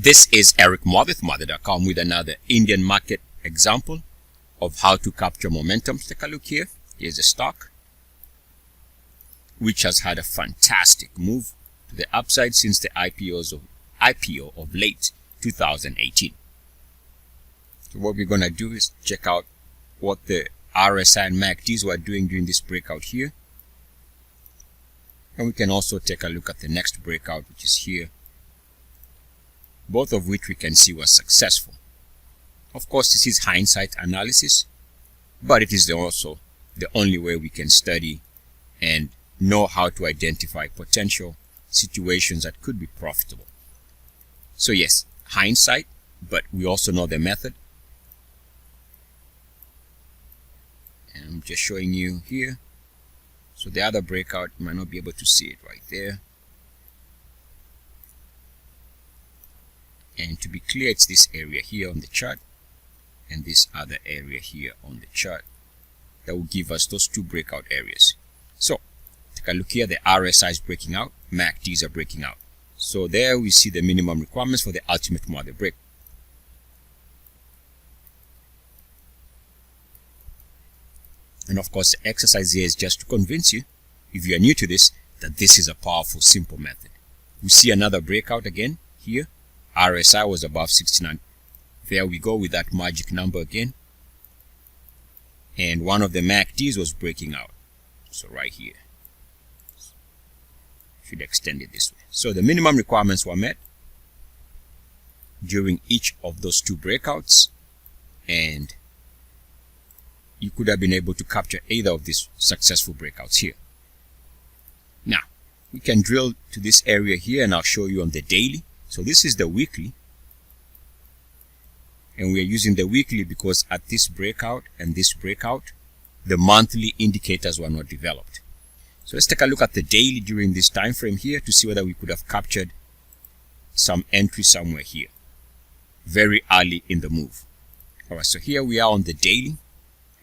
This is Eric Muathe, Muathe.com, with another Indian market example of how to capture momentum. Take a look here. Here's a stock which has had a fantastic move to the upside since the IPO of late 2018. So what we're going to do is check out what the RSI and MACDs were doing during this breakout here. And we can also take a look at the next breakout, which is here, both of which we can see was successful. Of course, this is hindsight analysis, but it is also the only way we can study and know how to identify potential situations that could be profitable. So yes, hindsight, but we also know the method. And I'm just showing you here. So the other breakout, you might not be able to see it right there. And to be clear, it's this area here on the chart and this other area here on the chart that will give us those two breakout areas. So take a look here. The RSI is breaking out, MACDs are breaking out. So there we see the minimum requirements for the ultimate Muathe break. And of course, the exercise here is just to convince you, if you are new to this, that this is a powerful, simple method. We see another breakout again here. RSI was above 69. There we go with that magic number again. And one of the MACDs was breaking out. So right here. Should extend it this way. So the minimum requirements were met during each of those two breakouts. And you could have been able to capture either of these successful breakouts here. Now, we can drill to this area here and I'll show you on the daily. So this is the weekly, and we are using the weekly because at this breakout and this breakout, the monthly indicators were not developed. So let's take a look at the daily during this time frame here to see whether we could have captured some entry somewhere here, very early in the move. All right, so here we are on the daily,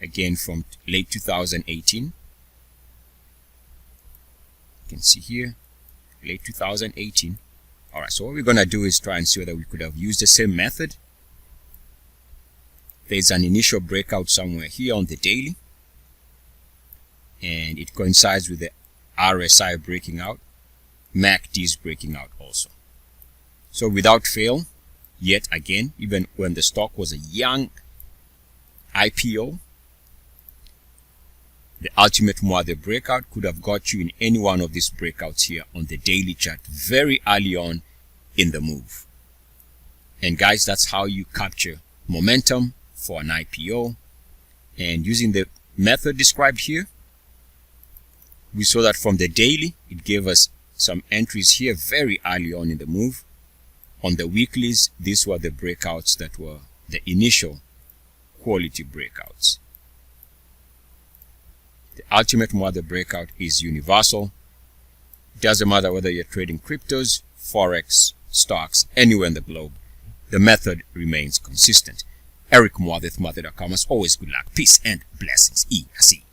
again from late 2018. You can see here, late 2018. Alright, so what we're going to do is try and see whether we could have used the same method. There's an initial breakout somewhere here on the daily, and it coincides with the RSI breaking out, MACDs breaking out also. So without fail, yet again, even when the stock was a young IPO, the ultimate Muathe breakout could have got you in any one of these breakouts here on the daily chart very early on in the move. And guys, that's how you capture momentum for an IPO. And using the method described here, we saw that from the daily, it gave us some entries here very early on in the move. On the weeklies, these were the breakouts that were the initial quality breakouts. The ultimate Muathe breakout is universal. It doesn't matter whether you're trading cryptos, forex, stocks, anywhere in the globe. The method remains consistent. Eric Muathe, Muathe.com. As always, good luck, peace, and blessings. ESE.